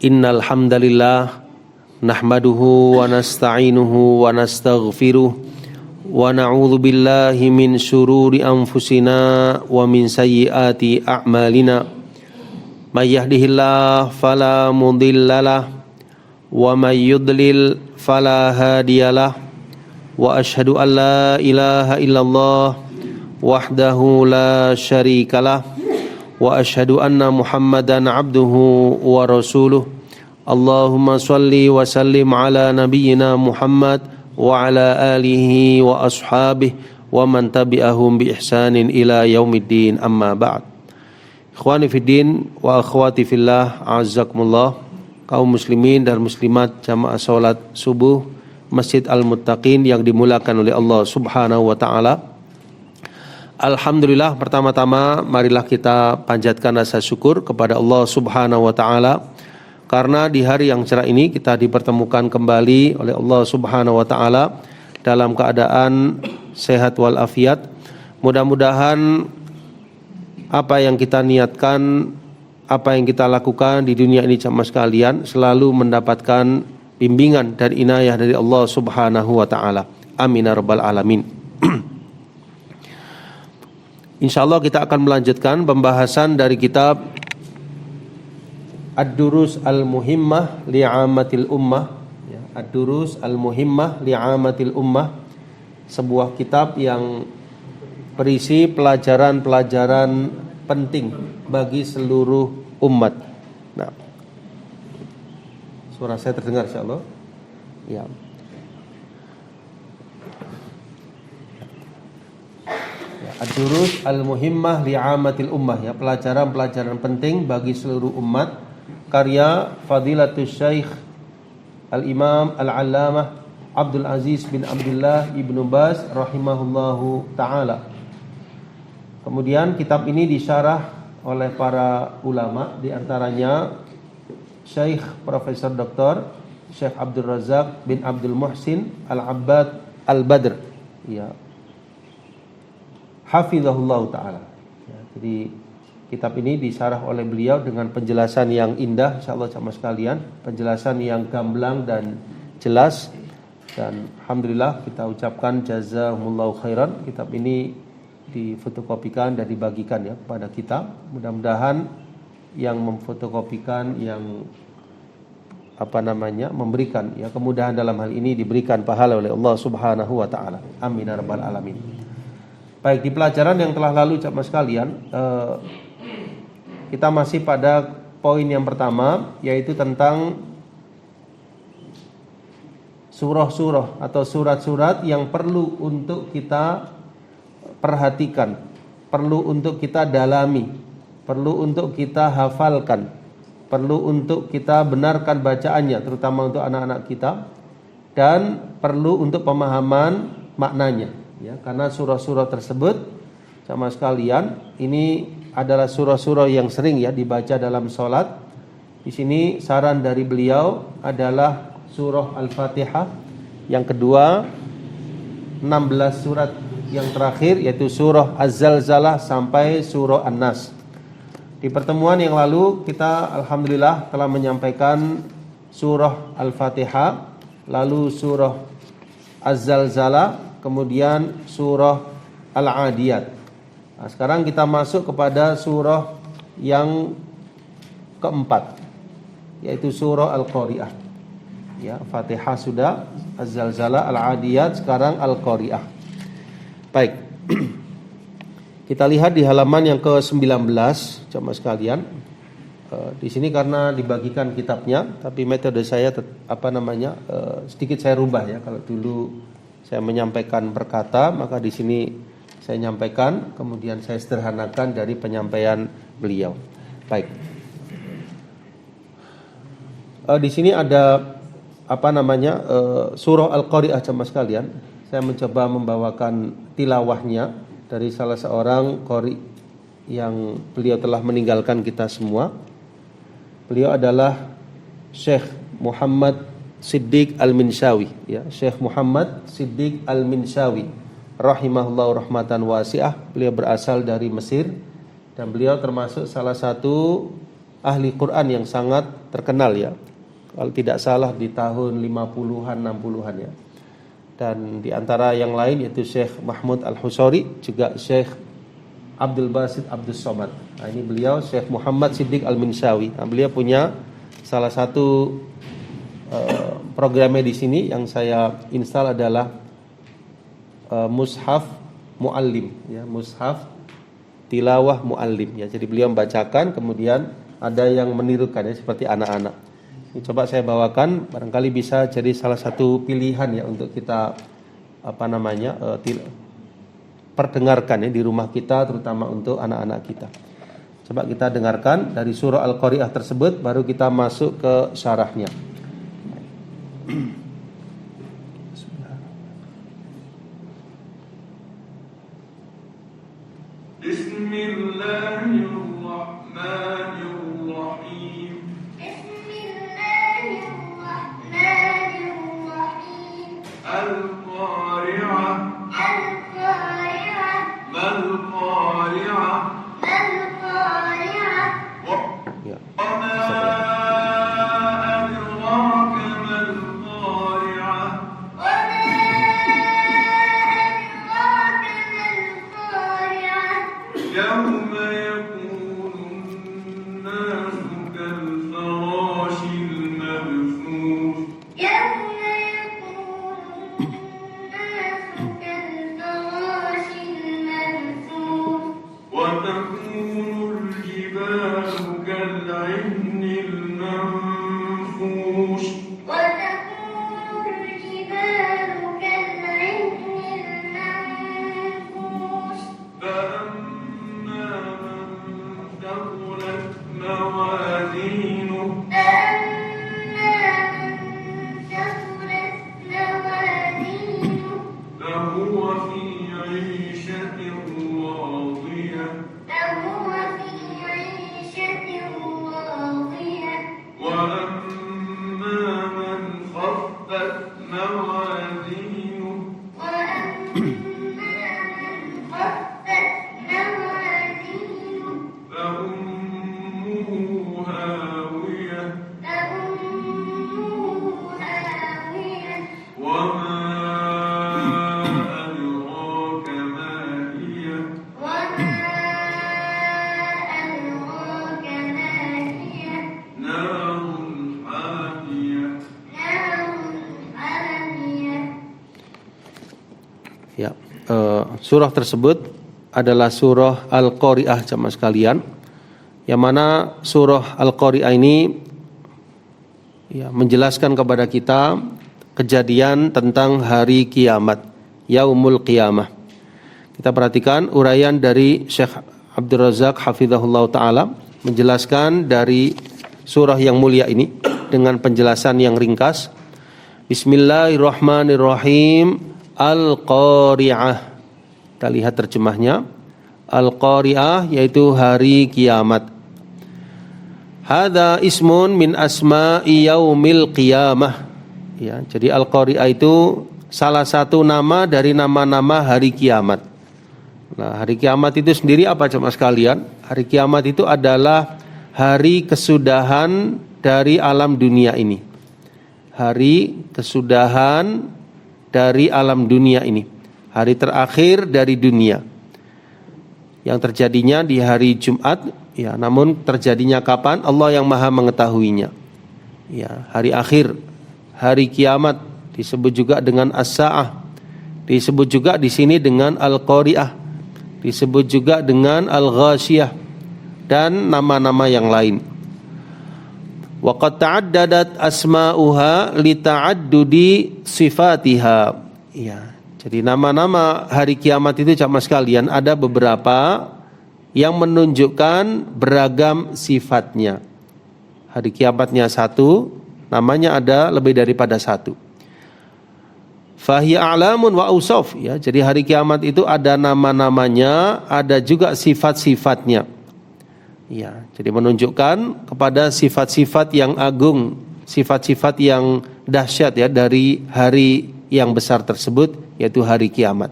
Innal hamdalillah nahmaduhu wa nasta'inuhu wa nastaghfiruh wa na'udzu billahi min syururi anfusina wa min sayyiati a'malina. May yahdihillahu fala mudhillalah wa may yudlil fala hadiyalah. Wa asyhadu an la ilaha illallah wahdahu la syarikalah wa asyhadu anna Muhammadan abduhu wa rasuluh. Allahumma shalli wa sallim ala nabiyyina Muhammad wa ala alihi wa ashabihi wa man tabi'ahum bi ihsanin ila yaumiddin, amma ba'd. Ikhwani fiddin wa akhwati fillah, a'azzakumullah, kaum muslimin dan muslimat jamaah salat subuh Masjid Al-Muttaqin yang dimulakan oleh Allah Subhanahu wa taala. Alhamdulillah, pertama-tama marilah kita panjatkan rasa syukur kepada Allah Subhanahu wa taala karena di hari yang cerah ini kita dipertemukan kembali oleh Allah Subhanahu wa taala dalam keadaan sehat walafiat. Mudah-mudahan apa yang kita niatkan, apa yang kita lakukan di dunia ini jamaah sekalian selalu mendapatkan bimbingan dan inayah dari Allah Subhanahu wa taala. Amin ya rabbal alamin. Insyaallah kita akan melanjutkan pembahasan dari kitab Ad-Durus Al-Muhimmah Li'amatil Ummah, ya, Ad-Durus Al-Muhimmah Li'amatil Ummah, sebuah kitab yang berisi pelajaran-pelajaran penting bagi seluruh umat. Nah, suara saya terdengar insyaallah. Ya. Ad-Durus Al-Muhimmah Li'amatil Ummah, ya, pelajaran-pelajaran penting bagi seluruh umat, karya Fadilatul Syekh Al-Imam Al-Allamah Abdul Aziz bin Abdullah Ibnu Baz rahimahullahu taala. Kemudian kitab ini disyarah oleh para ulama, di antaranya Syekh Profesor Dr. Syekh Abdul Razak bin Abdul Muhsin Al-Abbad Al-Badr, ya, hafizahullah ta'ala, ya, jadi kitab ini disyarah oleh beliau dengan penjelasan yang indah insyaallah jamaah sekalian, penjelasan yang gamblang dan jelas, dan alhamdulillah kita ucapkan jazakumullahu khairan. Kitab ini difotokopikan dan dibagikan, ya, kepada kita. Mudah-mudahan yang memfotokopikan, yang memberikan, ya, kemudahan dalam hal ini diberikan pahala oleh Allah Subhanahu wa taala. Amin ya rabbal alamin. Baik, di pelajaran yang telah lalu jamaah sekalian, kita masih pada poin yang pertama, yaitu tentang surah-surah atau surat-surat yang perlu untuk kita perhatikan, perlu untuk kita dalami, perlu untuk kita hafalkan, perlu untuk kita benarkan bacaannya, terutama untuk anak-anak kita, dan perlu untuk pemahaman maknanya. Ya, karena surah-surah tersebut sama sekalian ini adalah surah-surah yang sering, ya, dibaca dalam sholat. Di sini saran dari beliau adalah surah Al-Fatihah, yang kedua 16 surat yang terakhir yaitu surah Az-Zalzalah sampai surah An-Nas. Di pertemuan yang lalu kita alhamdulillah telah menyampaikan surah Al-Fatihah, lalu surah Az-Zalzalah, kemudian surah Al-Adiyat. Nah, sekarang kita masuk kepada surah yang keempat, yaitu surah Al-Qari'ah. Ya, Fatihah sudah, Az-Zalzalah, Al-Adiyat, sekarang Al-Qari'ah. Baik. Kita lihat di halaman yang ke-19 jamaah sekalian. Di sini karena dibagikan kitabnya, tapi metode saya sedikit saya rubah, ya. Kalau dulu saya menyampaikan per kata, maka di sini saya nyampaikan, kemudian saya sederhanakan dari penyampaian beliau. Baik. Di sini ada surah Al-Qari'ah jamaah sekalian. Saya mencoba membawakan tilawahnya dari salah seorang qari yang beliau telah meninggalkan kita semua. Beliau adalah Syekh Muhammad Siddiq Al-Minshawi, ya, Syekh Muhammad Siddiq Al-Minshawi rahimahullah rahmatan wasi'ah. Beliau berasal dari Mesir dan beliau termasuk salah satu ahli Quran yang sangat terkenal ya. Kalau tidak salah di tahun 50-an 60-an ya. Dan di antara yang lain yaitu Syekh Mahmud Al-Husari, juga Syekh Abdul Basit Abdus Somad. Nah, ini beliau Syekh Muhammad Siddiq Al-Minshawi. Nah, beliau punya salah satu programnya di sini yang saya install adalah Mushaf Muallim ya, Mushaf Tilawah Muallim ya. Jadi beliau membacakan kemudian ada yang menirukan ya, seperti anak-anak. Ini coba saya bawakan, barangkali bisa jadi salah satu pilihan ya untuk kita perdengarkan ya di rumah kita, terutama untuk anak-anak kita. Coba kita dengarkan dari surah Al-Qari'ah tersebut, baru kita masuk ke syarahnya. Bismillahirrahmanirrahim. Bismillahirrahmanirrahim. Al-Qari'ah. Al-Qari'ah. Mal-Qari'ah. Mal-Qari'ah. Ya. يوم يكون الناس كالفراش المبثوث. يوم يكون الناس كالفراش المبثوث. وتكون الجبال كالعهن المنفوش. وتكون الجبال كالعهن المنفوش. فأما من ثقلت موازينه. فهو في عيشة راضية. وأما من خفت موازينه. فأمه هاوية. وما أدراك ما هي. نار حامية. Ya, surah tersebut adalah surah Al-Qari'ah jamaah sekalian, yang mana surah Al-Qari'ah ini ya, menjelaskan kepada kita kejadian tentang hari kiamat, Yaumul Qiyamah. Kita perhatikan uraian dari Syekh Abdul Razak hafizahullah ta'ala, menjelaskan dari surah yang mulia ini dengan penjelasan yang ringkas. Bismillahirrahmanirrahim. Al-Qari'ah. Kita lihat terjemahnya. Al-Qari'ah yaitu hari kiamat. Hadza ismun min asma'i yaumil qiyamah. Ya, jadi Al-Qari'ah itu salah satu nama dari nama-nama hari kiamat. Nah, hari kiamat itu sendiri apa jemaah sekalian? Hari kiamat itu adalah hari kesudahan dari alam dunia ini. Hari kesudahan dari alam dunia ini. Hari terakhir dari dunia. Yang terjadinya di hari Jumat, ya, namun terjadinya kapan? Allah yang Maha mengetahuinya. Ya, hari akhir, hari kiamat disebut juga dengan As-Sa'ah. Disebut juga di sini dengan Al-Qari'ah. Disebut juga dengan Al-Ghashiyah dan nama-nama yang lain. Wa qad ta'addadat asma'uha li ta'addudi sifatiha. Ya, jadi nama-nama hari kiamat itu jamaah sekalian ada beberapa yang menunjukkan beragam sifatnya. Hari kiamatnya satu, namanya ada lebih daripada satu. Fahiya a'lamun wa ausaf, ya. Jadi hari kiamat itu ada nama-namanya, ada juga sifat-sifatnya. Ya, jadi menunjukkan kepada sifat-sifat yang agung, sifat-sifat yang dahsyat ya dari hari yang besar tersebut, yaitu hari kiamat.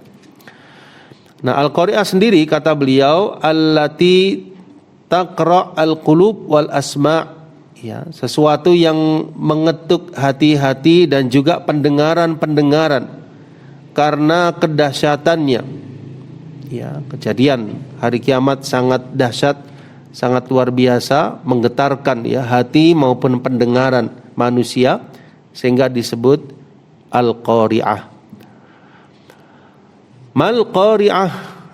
Nah, Al-Qari'ah sendiri kata beliau allati taqra' al-qulub wal asma', ya, sesuatu yang mengetuk hati-hati dan juga pendengaran-pendengaran karena kedahsyatannya. Ya, kejadian hari kiamat sangat dahsyat, sangat luar biasa, menggetarkan ya hati maupun pendengaran manusia, sehingga disebut al-qari'ah. Mal qari'ah,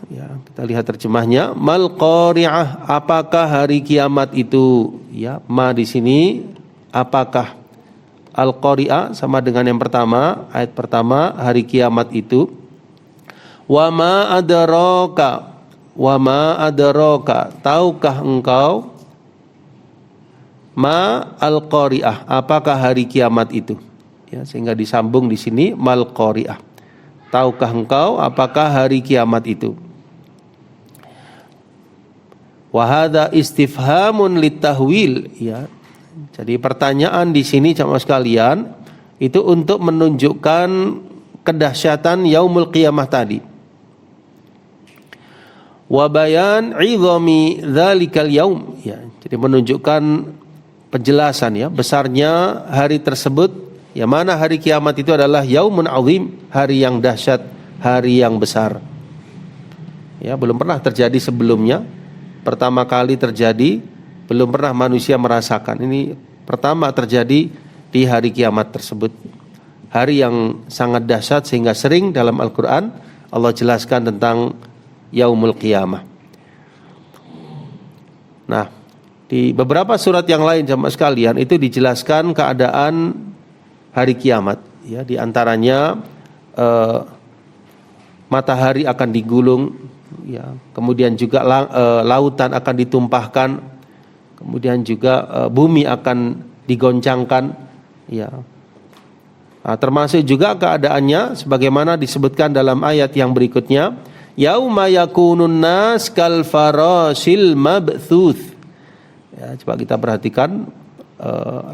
ya, kita lihat terjemahnya. Mal qari'ah, apakah hari kiamat itu? Ya, ma di sini apakah? Al-qari'ah sama dengan yang pertama, ayat pertama, hari kiamat itu. Wa ma adraka, wa ma adraka, tahukah engkau ma al-qari'ah, apakah hari kiamat itu? Ya, sehingga disambung di sini mal qari'ah. Tahukah engkau apakah hari kiamat itu? Wa hadza istifhamun litahwil, ya. Jadi pertanyaan di sini jamaah sekalian itu untuk menunjukkan kedahsyatan yaumul qiyamah tadi. Wa bayan 'idhami dzalikal yaum, ya. Jadi menunjukkan penjelasan ya besarnya hari tersebut, ya, mana hari kiamat itu adalah yaumun 'azim, hari yang dahsyat, hari yang besar. Ya, belum pernah terjadi sebelumnya. Pertama kali terjadi, belum pernah manusia merasakan. Ini pertama terjadi di hari kiamat tersebut. Hari yang sangat dahsyat sehingga sering dalam Al-Qur'an Allah jelaskan tentang yaumul qiyamah. Nah, di beberapa surat yang lain jamaah sekalian itu dijelaskan keadaan hari kiamat, ya, di antaranya matahari akan digulung, ya, kemudian juga lautan akan ditumpahkan, kemudian juga bumi akan digoncangkan, ya. Nah, termasuk juga keadaannya sebagaimana disebutkan dalam ayat yang berikutnya, yauma yakunun nas kal farasil mabthuth. Ya, coba kita perhatikan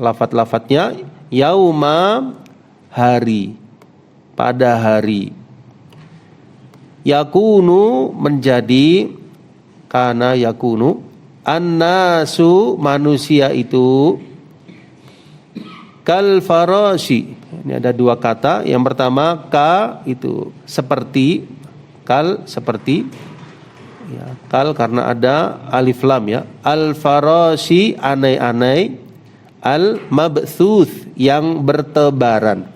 lafaz-lafaznya. Yauma, hari, pada hari. Yakunu, menjadi, kana yakunu. An-nasu, manusia itu. Kal farasi. Ini ada dua kata. Yang pertama ka, itu seperti. Kal, seperti, ya, kal karena ada alif lam, ya. Al farasi, anai-anai. Al mabthuth, yang bertebaran.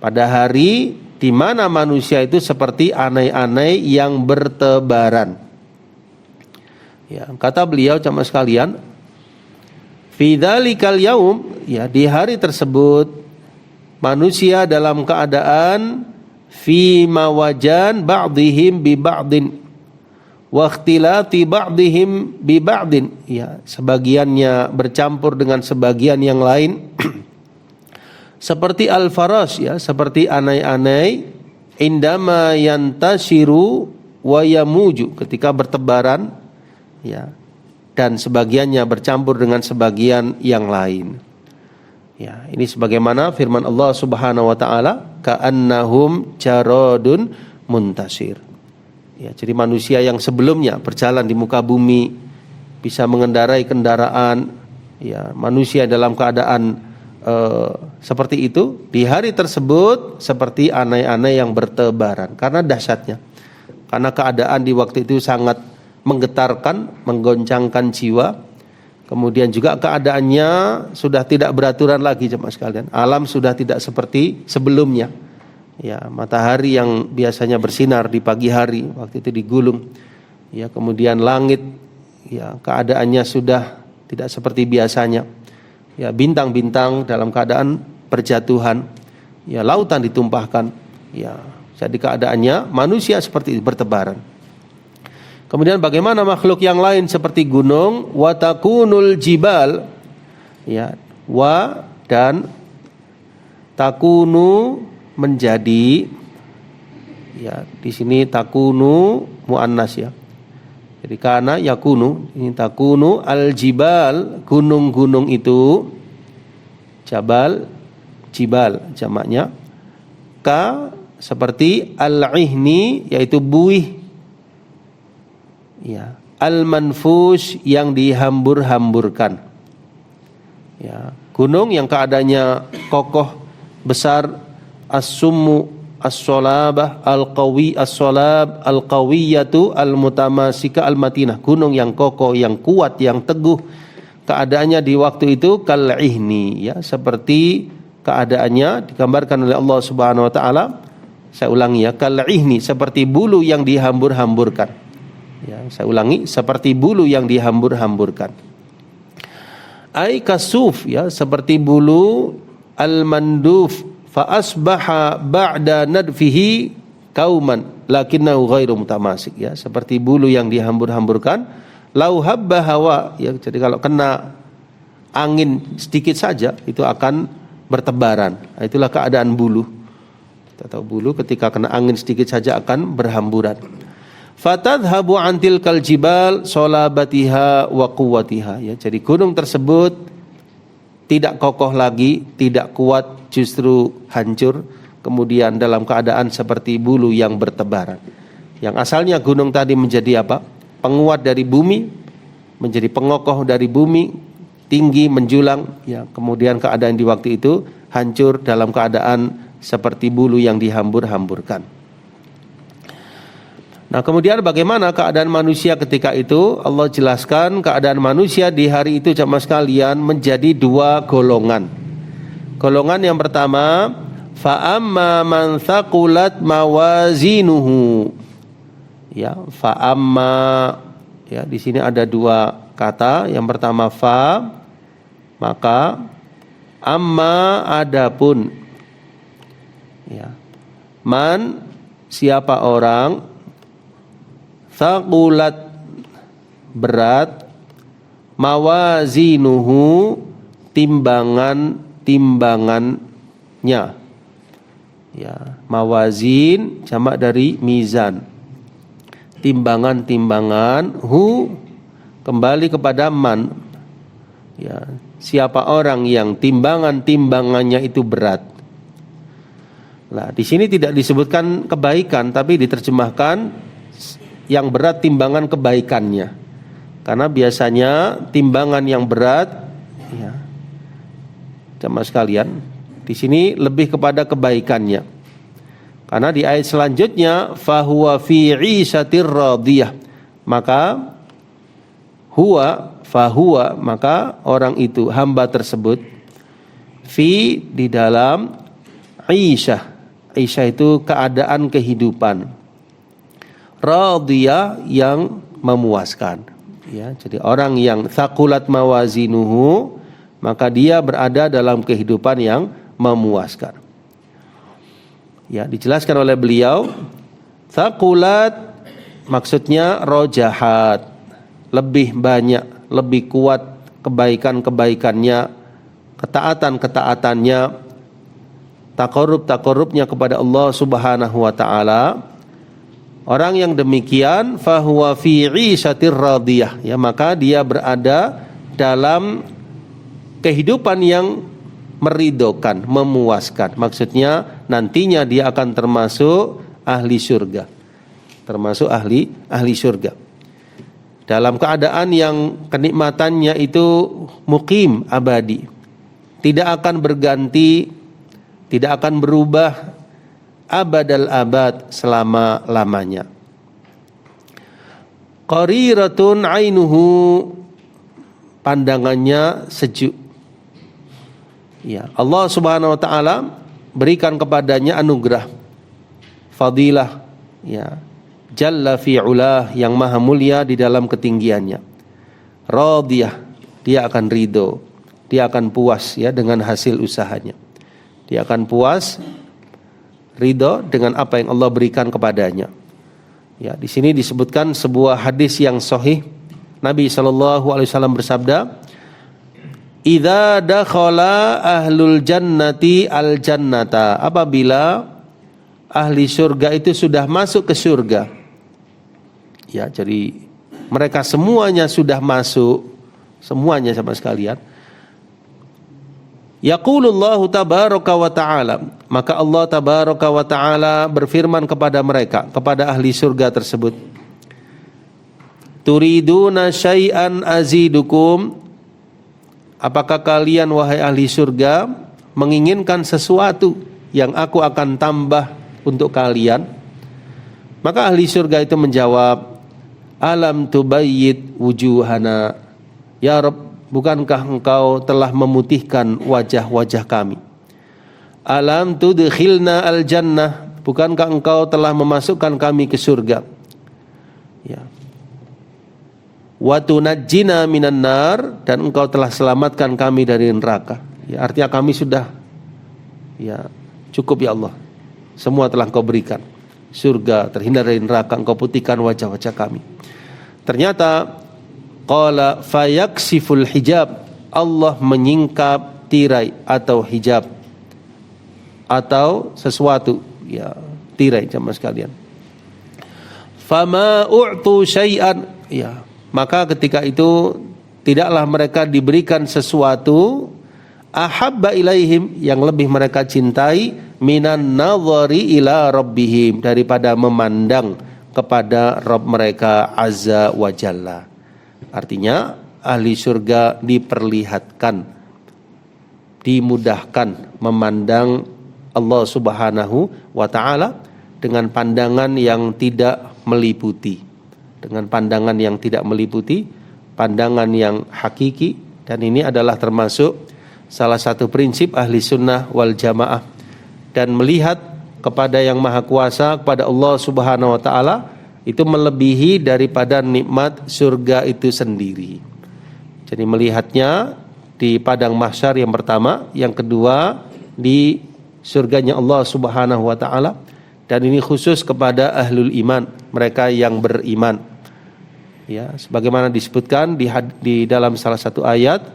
Pada hari di mana manusia itu seperti anai-anai yang bertebaran. Ya, kata beliau jamaah sekalian, fi dzalikal yaum, ya, di hari tersebut manusia dalam keadaan fi mawajan ba'dihim bi ba'din wa ikhtilati ba'dihim bi ba'din, ya, sebagiannya bercampur dengan sebagian yang lain. Seperti al-faras, ya, seperti anai-anai, indama yantashiru wa yamuju, ketika bertebaran, ya, dan sebagiannya bercampur dengan sebagian yang lain. Ya, ini sebagaimana firman Allah Subhanahu wa taala, ka'annahum jaradun muntasir. Ya, jadi manusia yang sebelumnya berjalan di muka bumi, bisa mengendarai kendaraan, ya, manusia dalam keadaan seperti itu, di hari tersebut seperti anai-anai yang bertebaran karena dahsyatnya. Karena keadaan di waktu itu sangat menggetarkan, menggoncangkan jiwa. Kemudian juga keadaannya sudah tidak beraturan lagi jemaah sekalian. Alam sudah tidak seperti sebelumnya. Ya, matahari yang biasanya bersinar di pagi hari waktu itu digulung. Ya, kemudian langit, ya, keadaannya sudah tidak seperti biasanya. Ya, bintang-bintang dalam keadaan berjatuhan. Ya, lautan ditumpahkan. Ya, jadi keadaannya manusia seperti itu, bertebaran. Kemudian bagaimana makhluk yang lain seperti gunung, wa takunul jibal, ya, wa dan takunu, menjadi, ya, di sini takunu muannas, ya. Jadi kana yakunu, ini takunu al jibal, gunung-gunung itu, jabal, jibal jamaknya. Ka seperti al ihni, yaitu buih. Ya, al-manfush yang dihambur-hamburkan. Ya, gunung yang keadaannya kokoh, besar, as-summu as-solabah al-qawi as-solab al-qawiyatu al-mutamasika al-matinah. Gunung yang kokoh, yang kuat, yang teguh. Keadaannya di waktu itu kal-ihni, ya, seperti keadaannya digambarkan oleh Allah Subhanahu wa taala. Saya ulangi ya, kal-ihni, seperti bulu yang dihambur-hamburkan. Ya, saya ulangi, seperti bulu yang dihambur-hamburkan. Ai kasuf, ya, seperti bulu al-manduf fa asbaha ba'da nadfihi kauman lakinnahu ghairu mutamasik, ya, seperti bulu yang dihambur-hamburkan lau habba hawa, ya, jadi kalau kena angin sedikit saja itu akan bertebaran. Itulah keadaan bulu. Kita tahu bulu ketika kena angin sedikit saja akan berhamburan. Fatadhabu antil kaljibal solabatiha wa quwwatiha, ya, jadi gunung tersebut tidak kokoh lagi, tidak kuat, justru hancur, kemudian dalam keadaan seperti bulu yang bertebaran. Yang asalnya gunung tadi menjadi apa? Penguat dari bumi, menjadi pengokoh dari bumi, tinggi menjulang, ya, kemudian keadaan di waktu itu hancur dalam keadaan seperti bulu yang dihambur-hamburkan. Nah, kemudian bagaimana keadaan manusia ketika itu? Allah jelaskan keadaan manusia di hari itu jamaah sekalian menjadi dua golongan. Golongan yang pertama, fa amma man thaqulat mawazinuhu. Ya, fa amma, ya, di sini ada dua kata. Yang pertama fa, maka amma adapun. Ya. Man, siapa orang, thaqulat berat, mawazinuhu timbangannya. Ya, mawazin jamak dari mizan. Timbangan kembali kepada man. Ya, siapa orang yang timbangannya itu berat. Nah, di sini tidak disebutkan kebaikan, tapi diterjemahkan yang berat timbangan kebaikannya. Karena biasanya timbangan yang berat, ya, jamaah sekalian, di sini lebih kepada kebaikannya. Karena di ayat selanjutnya fahuwa fi 'ishatir radiyah, maka fahuwa, maka orang itu, hamba tersebut, fi, di dalam, 'ishah itu keadaan kehidupan, radiyah yang memuaskan, ya, jadi orang yang thaqulat mawazinuhu, maka dia berada dalam kehidupan yang memuaskan. Ya, dijelaskan oleh beliau, thaqulat maksudnya rojahat, lebih banyak, lebih kuat kebaikan-kebaikannya, ketaatan-ketaatannya, taqarrub-taqarrubnya kepada Allah Subhanahu wa taala. Orang yang demikian fahuwa fi 'ishatir radiyah, ya, maka dia berada dalam kehidupan yang meridhokan, memuaskan. Maksudnya nantinya dia akan termasuk ahli surga. Termasuk ahli surga. Dalam keadaan yang kenikmatannya itu muqim, abadi. Tidak akan berganti, tidak akan berubah abadal abad, selama-lamanya. Qariratun ainuhu, pandangannya sejuk. Ya, Allah Subhanahu wa taala berikan kepadanya anugerah, fadilah, ya, jalla fi'ulah, yang maha mulia di dalam ketinggiannya. Radiyah, dia akan ridho, dia akan puas, ya, dengan hasil usahanya. Dia akan puas, ridho dengan apa yang Allah berikan kepadanya. Ya, di sini disebutkan sebuah hadis yang sahih. Nabi SAW bersabda, "Idza dakhala ahlul jannati al jannata." Apabila ahli surga itu sudah masuk ke surga. Ya, jadi mereka semuanya sudah masuk, semuanya sama sekalian. Yaqulullahu tabaraka wa ta'ala, maka Allah tabaraka wa ta'ala berfirman kepada mereka, kepada ahli surga tersebut, turiduna syai'an azidukum, apakah kalian wahai ahli surga menginginkan sesuatu yang aku akan tambah untuk kalian? Maka ahli surga itu menjawab, alam tubayyid wujuhana, ya Rabb, bukankah engkau telah memutihkan wajah-wajah kami? Alam tudkhilna al-jannah, bukankah engkau telah memasukkan kami ke surga? Ya. Wa tunajjina minan nar, dan engkau telah selamatkan kami dari neraka. Ya, artinya kami sudah cukup ya Allah. Semua telah engkau berikan. Surga, terhindar dari neraka, engkau putihkan wajah-wajah kami. Ternyata qala fayaksiful hijab, Allah menyingkap tirai atau hijab atau sesuatu, ya, tirai jamaah sekalian. Fama u'tu syai'an, ya, maka ketika itu tidaklah mereka diberikan sesuatu ahabba ilaihim, yang lebih mereka cintai, minan nadhari ila rabbihim, daripada memandang kepada Rabb mereka azza wa jalla. Artinya ahli surga diperlihatkan, dimudahkan memandang Allah subhanahu wa ta'ala dengan pandangan yang tidak meliputi, dengan pandangan yang tidak meliputi, pandangan yang hakiki. Dan ini adalah termasuk salah satu prinsip ahli sunnah wal jamaah, dan melihat kepada yang maha kuasa, kepada Allah subhanahu wa ta'ala, itu melebihi daripada nikmat surga itu sendiri. Jadi melihatnya di padang mahsyar yang pertama, yang kedua di surganya Allah subhanahu wa ta'ala. Dan ini khusus kepada ahlul iman, mereka yang beriman. Ya, sebagaimana disebutkan di dalam salah satu ayat,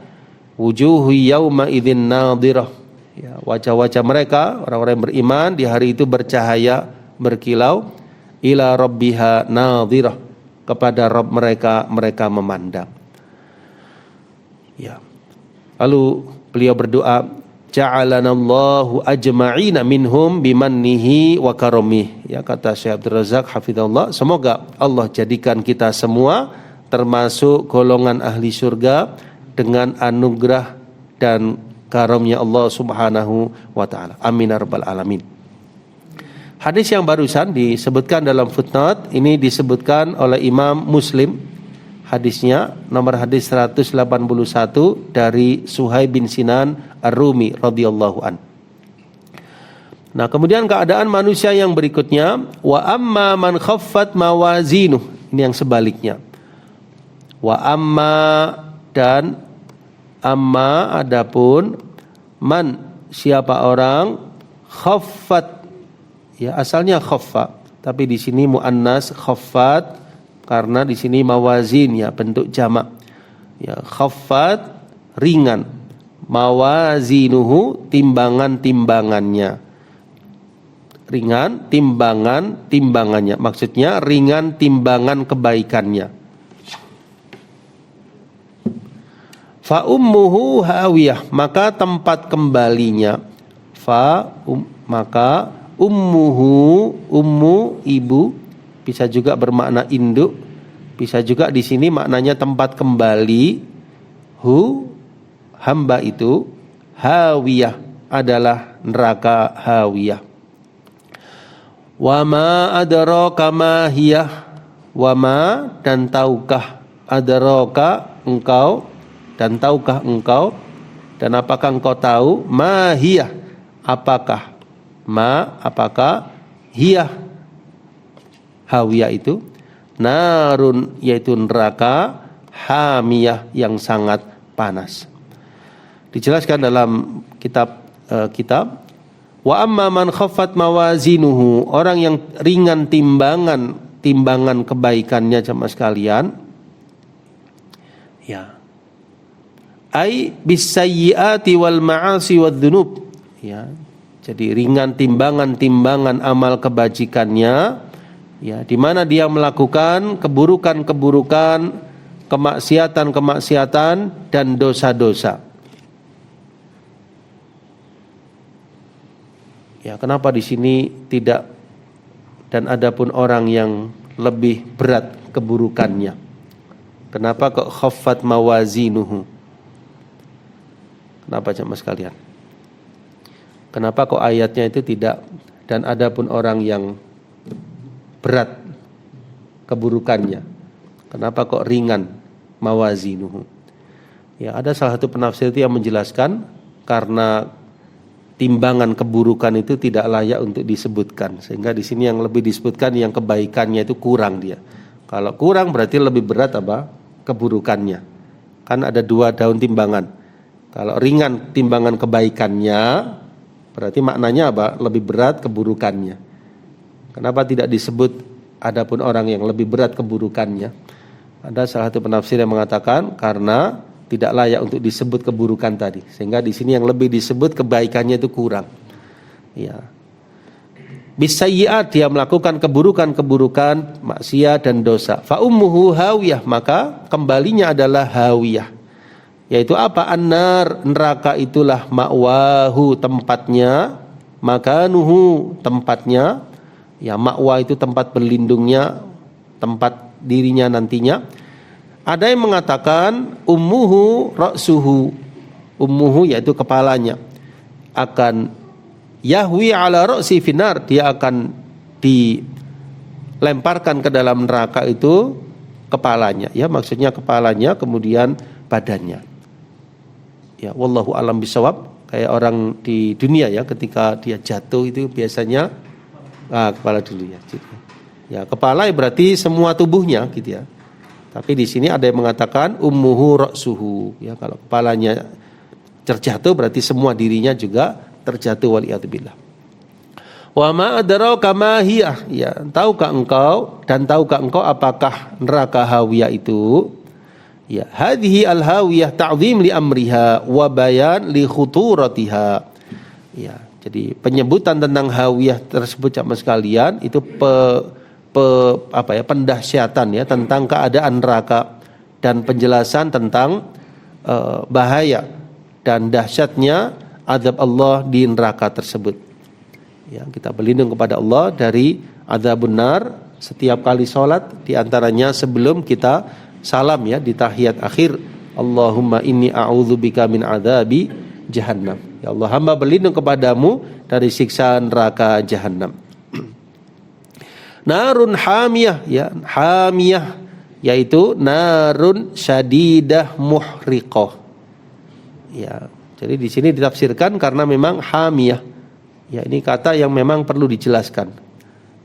wujuhu yauma idzin nadhirah. Ya, wajah-wajah mereka, orang-orang yang beriman, di hari itu bercahaya, berkilau, ila rabbiha nadhirah, kepada Rabb mereka, mereka memandang. Ya. Lalu beliau berdoa, ja'alanallahu ajma'ina minhum bimannihi wa karamih. Ya, kata Syekh Abdul Razak hafizallah, semoga Allah jadikan kita semua termasuk golongan ahli surga dengan anugerah dan karamnya Allah subhanahu wa ta'ala. Amin ya rabbal alamin. Hadis yang barusan disebutkan dalam footnote, ini disebutkan oleh Imam Muslim. Hadisnya nomor hadis 181 dari Suhaib bin Sinan Ar-Rumi radhiyallahu an. Nah, kemudian keadaan manusia yang berikutnya, wa amma man khaffat mawazinuh, ini yang sebaliknya. Wa amma, dan amma adapun, man siapa orang, khaffat, ya asalnya khaffa, tapi di sini muannas khaffat karena di sini mawazin, ya bentuk jamak. Ya, khaffat ringan, mawazinuhu timbangan-timbangannya. Ringan timbangan-timbangannya. Maksudnya ringan timbangan kebaikannya. Fa ummuhu hawiyah, maka tempat kembalinya. Maka ummuhu, ummu ibu, bisa juga bermakna induk, bisa juga di sini maknanya tempat kembali. Hu hamba itu, hawiyah adalah neraka hawiyah. Wa ma adraka ma hiyah, wa ma, dan tahukah, adraka engkau, dan tahukah engkau, dan apakah engkau tahu, ma hiyah, apakah, ma apakah, hiyah hawiyah itu, narun yaitu neraka, hamiyah yang sangat panas. Dijelaskan dalam kitab wa amma man khaffat mawazinuhu, orang yang ringan timbangan kebaikannya jemaah sekalian, ya, ai bisayyiati wal ma'asi wadzunub, ya, jadi ringan timbangan amal kebajikannya, ya, di mana dia melakukan keburukan-keburukan, kemaksiatan dan dosa-dosa. Ya, kenapa di sini tidak, dan adapun orang yang lebih berat keburukannya? Kenapa kok khaffat mawazinuhu? Kenapa jemaah sekalian? Kenapa kok ayatnya itu tidak, dan adapun orang yang berat keburukannya, kenapa kok ringan mawazinuhu? Ya, ada salah satu penafsir itu yang menjelaskan karena timbangan keburukan itu tidak layak untuk disebutkan, sehingga di sini yang lebih disebutkan yang kebaikannya itu kurang dia. Kalau kurang berarti lebih berat apa? Keburukannya. Kan ada 2 daun timbangan. Kalau ringan timbangan kebaikannya, berarti maknanya apa? Lebih berat keburukannya. Kenapa tidak disebut adapun orang yang lebih berat keburukannya? Ada salah satu penafsir yang mengatakan karena tidak layak untuk disebut keburukan tadi, sehingga di sini yang lebih disebut kebaikannya itu kurang. Ya. Bisayyi'at, dia melakukan keburukan-keburukan, maksiat dan dosa. Fa ummuhu hawiyah, maka kembalinya adalah hawiyah. Yaitu apa? An-nar, neraka itulah ma'wahu, tempatnya, makanuhu, tempatnya. Ya, ma'wa itu tempat berlindungnya, tempat dirinya nantinya. Ada yang mengatakan ummuhu ra'suhu. Ummuhu yaitu kepalanya. Akan yahwi ala ra'si finar, dia akan dilemparkan ke dalam neraka itu kepalanya. Ya, maksudnya kepalanya kemudian badannya. Ya, wallahu alam bisawab. Kayak orang di dunia ya, ketika dia jatuh itu biasanya kepala dulu ya. Ya, kepala berarti semua tubuhnya gitu ya. Tapi di sini ada yang mengatakan ummuhu ra'suhu. Ya, kalau kepalanya terjatuh berarti semua dirinya juga terjatuh, waliyadzubillah. Wa ma adraka ma hiya. Ya, tahukah engkau apakah neraka hawiyah itu? Ya, hadhihi al-hawiyah ta'zim li amriha wa bayan li khuturatiha. Ya, jadi penyebutan tentang hawiyah tersebut jamaah sekalian itu pendahsyatan ya tentang keadaan neraka dan penjelasan tentang bahaya dan dahsyatnya azab Allah di neraka tersebut. Ya, kita berlindung kepada Allah dari azabun nar setiap kali salat, di antaranya sebelum kita salam ya di tahiyat akhir, Allahumma inni a'udzubika min adzabi jahannam. Ya Allah, hamba berlindung kepadamu dari siksa neraka jahannam. Narun hamiyah, ya, hamiyah yaitu narun syadidah muhriqah. Ya, jadi di sini ditafsirkan karena memang hamiyah. Ya, ini kata yang memang perlu dijelaskan.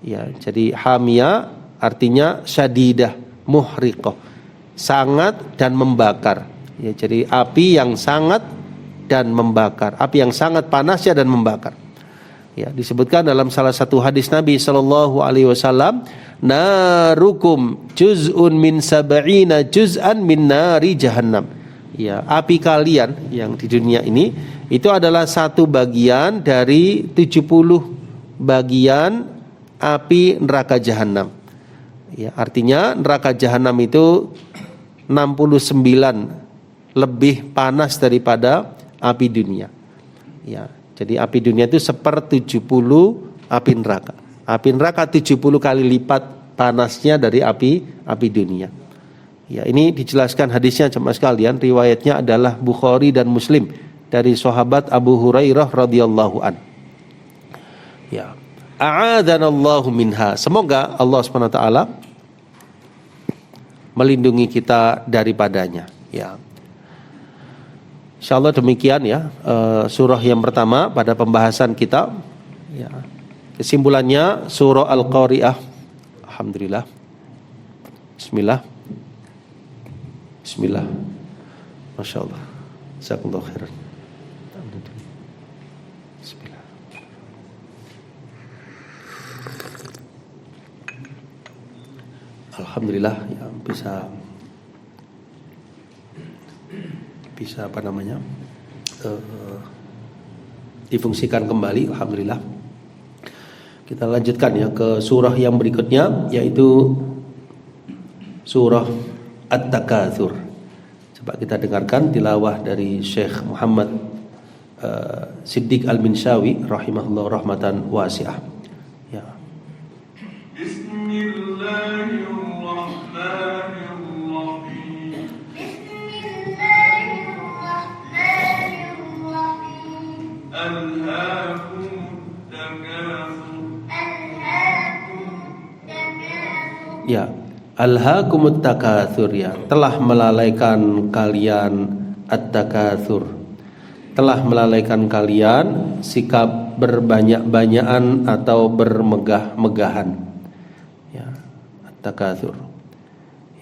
Ya, jadi hamiyah artinya syadidah muhriqah, sangat dan membakar. Ya, jadi api yang sangat dan membakar, api yang sangat panasnya dan membakar. Ya, disebutkan dalam salah satu hadis Nabi sallallahu alaihi wasallam, narukum juz'un min sab'ina juz'an min nari jahannam. Ya, api kalian yang di dunia ini itu adalah satu bagian dari 70 bagian api neraka jahanam. Ya, artinya neraka jahanam itu 69 lebih panas daripada api dunia. Ya, jadi api dunia itu 1/70 api neraka. Api neraka 70 kali lipat panasnya dari api dunia. Ya, ini dijelaskan hadisnya jemaah sekalian, riwayatnya adalah Bukhari dan Muslim dari sahabat Abu Hurairah radhiyallahu an. Ya, a'adzanallahu minha. Semoga Allah Subhanahu wa taala melindungi kita daripadanya. Ya, insyaallah demikian ya surah yang pertama pada pembahasan kita. Ya, kesimpulannya surah Al-Qari'ah. Alhamdulillah. Bismillah. Bismillah. Masya Allah. Jazakallahu khairan. Bismillah. Alhamdulillah ya, bisa apa namanya difungsikan kembali. Alhamdulillah. Kita lanjutkan ya ke surah yang berikutnya, yaitu surah At-Takatsur. Coba kita dengarkan tilawah dari Syekh Muhammad Siddiq Al-Minshawi rahimahullah rahmatan wasi'ah. Ya. Bismillahirrahmanirrahim. ألهاكم التكاثر Ya, alhaakumut takatsur, ya, telah melalaikan kalian at-takatsur. Telah melalaikan kalian sikap berbanyak-banyakan atau bermegah-megahan. Ya, at-takatsur.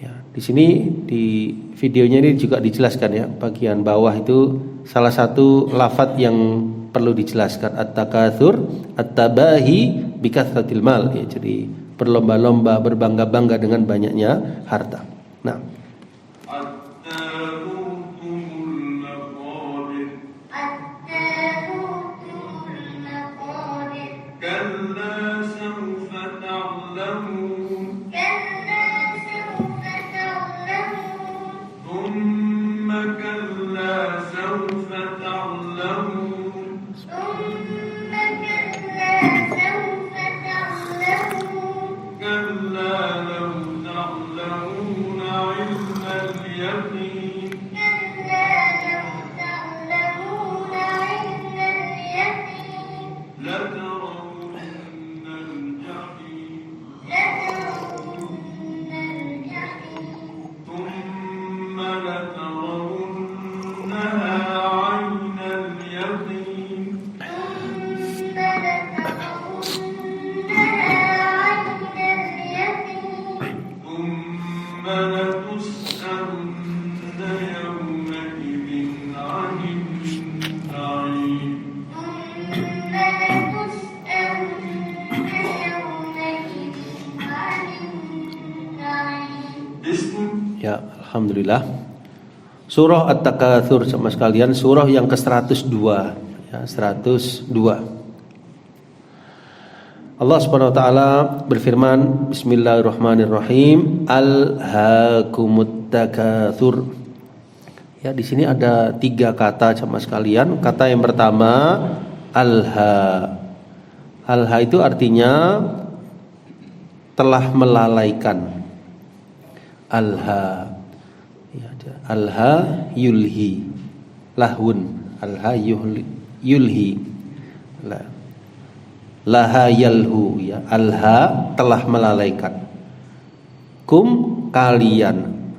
Ya, di sini di videonya ini juga dijelaskan, ya, bagian bawah itu salah satu lafadz yang perlu dijelaskan, at-takatsur, at-tabahi bikathratil mal, ya, jadi berlomba-lomba, berbangga-bangga dengan banyaknya harta. Nah, حتى زرتم المقابر كلا سوف تعلمون ثم كلا سوف تعلمون كلا لو تعلمون علم اليقين لترون الجحيم ثم لترونها عين اليقين ثم لتسألن يومئذ عن النعيم ya, alhamdulillah. Surah At-Takatsur sama sekalian, surah yang ke-102, ya, 102. Allah Subhanahu wa taala berfirman, Bismillahirrahmanirrahim, Alhaakumut takatsur. Ya, di sini ada 3 kata sama sekalian. Kata yang pertama alha. Alha itu artinya telah melalaikan. Alha. Ya, alha yulhi. Lahun. Alha yulhi. Laha yalhu, ya, alha telah melalaikan. Kum kalian,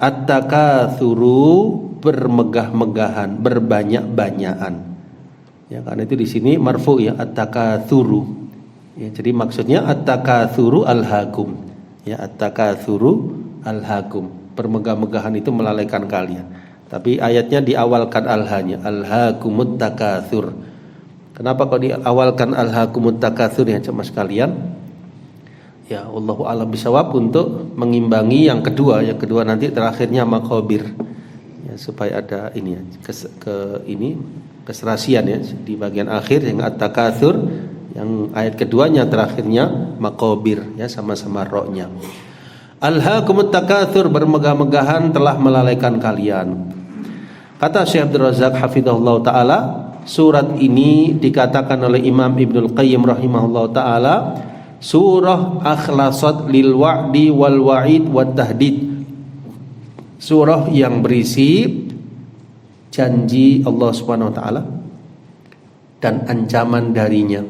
at-takatsuru bermegah-megahan, berbanyak-banyakan. Ya, karena itu di sini marfu, ya, at-takatsuru. Ya, jadi maksudnya at-takatsuru alhaakum. Ya, at-takatsuru alhaakum. Bermegah-megahan itu melalaikan kalian. Tapi ayatnya diawalkan alhanya, alhaakumut takatsur. Kenapa kok diawalkan alhaakumut takatsur, ya, jemaah sekalian? Ya, wallahu a'lam bishawab, untuk mengimbangi yang kedua. Yang kedua nanti terakhirnya maqabir. Ya, supaya ada ini, ya, keserasian, ya, di bagian akhir yang at-takatsur, yang ayat keduanya terakhirnya maqabir, ya, sama-sama ra-nya. Alhaakumut takatsur, bermegah-megahan telah melalaikan kalian. Kata Syekh Abdul Razak hafizahullah taala, surat ini dikatakan oleh Imam Ibnul Qayyim rahimahullah ta'ala surah akhlasat lil wa'di wal wa'id wat tahdid. Surah yang berisi janji Allah Subhanahu wa ta'ala dan ancaman darinya.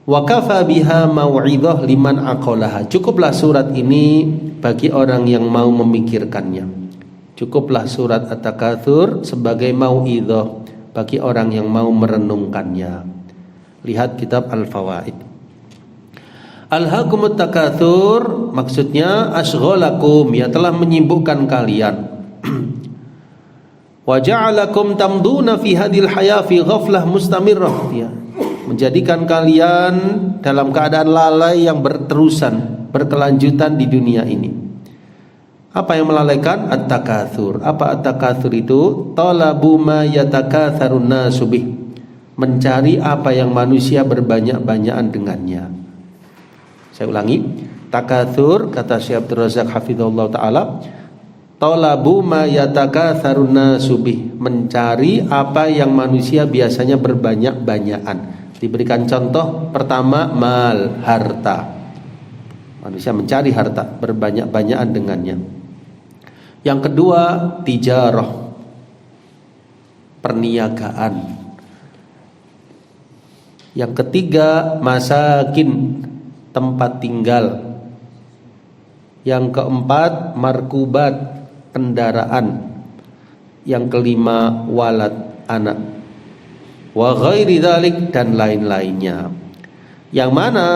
Wa kafa biha mau'idhah liman aqalaha. Cukuplah surat ini bagi orang yang mau memikirkannya. Cukuplah surat At-Takatsur sebagai mau'idhah bagi orang yang mau merenungkannya. Lihat kitab Al-Fawaid. Alhaakumut takatsur maksudnya asghalakum, ya, telah menyibukkan kalian. Wa ja'alakum tamduna fi hadil haya fi ghaflah mustamirrah, ya, menjadikan kalian dalam keadaan lalai yang berterusan, berkelanjutan di dunia ini. Apa yang melalaikan? At-takatsur. Apa at-takatsur itu? Talabu ma yatakatsarun nasu bih. Mencari apa yang manusia berbanyak-banyakan dengannya. Saya ulangi. Takatsur, kata Syekh Abdul Razak hafizahullah taala, talabu ma yatakatsarun nasu bih. Mencari apa yang manusia biasanya berbanyak-banyakan. Diberikan contoh pertama, mal, harta. Manusia mencari harta, berbanyak-banyakan dengannya. Yang kedua, tijarah. perniagaan. Yang ketiga, masakin, tempat tinggal. Yang keempat, markubat, kendaraan. Yang kelima, walad, anak. Wa ghairi dzalik, dan lain-lainnya. Yang mana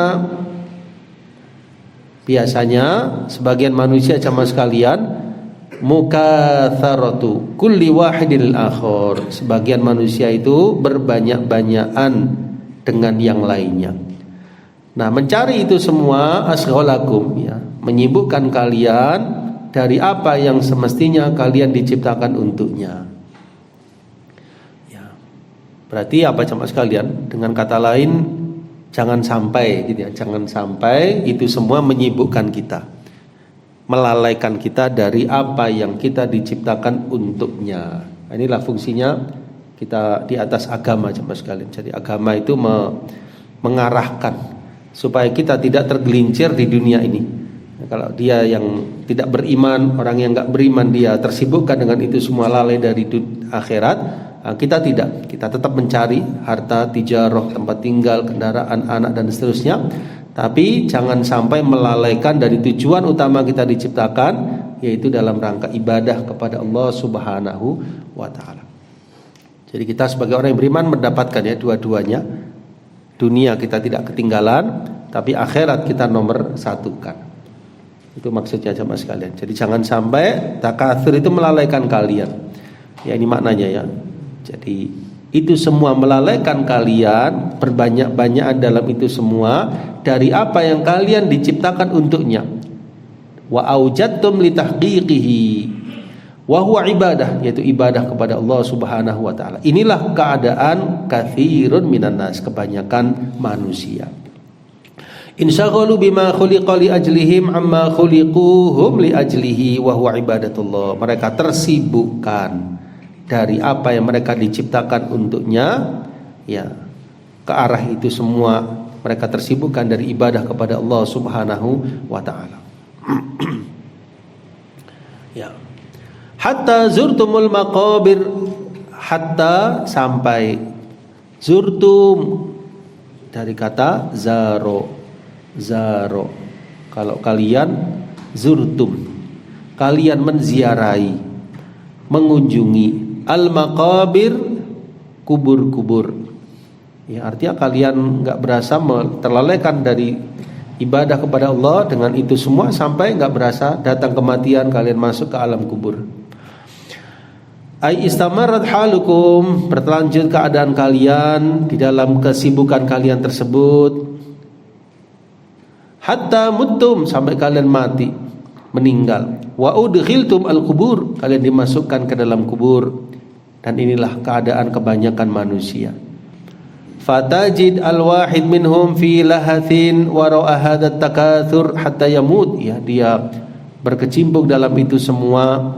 biasanya sebagian manusia jamaah sekalian mukatsaratu kulli wahidil akhar. Sebagian manusia itu berbanyak-banyakan dengan yang lainnya. Nah, mencari itu semua asghalakum, ya, menyibukkan kalian dari apa yang semestinya kalian diciptakan untuknya. Ya. Berarti apa jamaah sekalian? Dengan kata lain, jangan sampai gitu ya, jangan sampai itu semua menyibukkan kita, melalaikan kita dari apa yang kita diciptakan untuknya. Inilah fungsinya kita di atas agama jemaah sekalian. Jadi agama itu mengarahkan supaya kita tidak tergelincir di dunia ini. Kalau dia yang tidak beriman, orang yang nggak beriman, dia tersibukkan dengan itu semua, lalai dari akhirat. Kita tidak, kita tetap mencari harta, tijarah, tempat tinggal, kendaraan, anak, dan seterusnya. Tapi jangan sampai melalaikan dari tujuan utama kita diciptakan, yaitu dalam rangka ibadah kepada Allah Subhanahu wa ta'ala. Jadi kita sebagai orang yang beriman mendapatkan ya dua-duanya. Dunia kita tidak ketinggalan, tapi akhirat kita nomor satukan. Itu maksudnya jemaah sekalian. Jadi jangan sampai takatsur itu melalaikan kalian. Ya, ini maknanya ya. Jadi itu semua melalaikan kalian, berbanyak-banyakan dalam itu semua dari apa yang kalian diciptakan untuknya. Wa aujadtum litahqiqihi wa huwa ibadah, yaitu ibadah kepada Allah Subhanahu wa taala. Inilah keadaan katsirun minan nas, kebanyakan manusia. Insyaghalu bima khuliqa li ajlihim amma khuliquhum li ajlihi wa huwa ibadatullah. Mereka tersibukkan dari apa yang mereka diciptakan untuknya, ya, ke arah itu semua mereka tersibukkan dari ibadah kepada Allah Subhanahu wa taala. Ya. Hatta zurtumul maqabir, hatta sampai, zurtum dari kata zaro. Kalau kalian zurtum, kalian menziarahi, mengunjungi al-maqabir, kubur-kubur. Ya, artinya kalian nggak berasa terlalaikan dari ibadah kepada Allah dengan itu semua sampai nggak berasa datang kematian kalian masuk ke alam kubur. Ai istamarat halukum, berlanjut keadaan kalian di dalam kesibukan kalian tersebut. Hatta muttum, sampai kalian mati, meninggal. Wa udkhiltum al-kubur, kalian dimasukkan ke dalam kubur. Dan inilah keadaan kebanyakan manusia. Fatajid al-wahid minhum fi lahathin wa ra'a hadha takatsur hatta yamut, ya, dia berkecimpung dalam itu semua,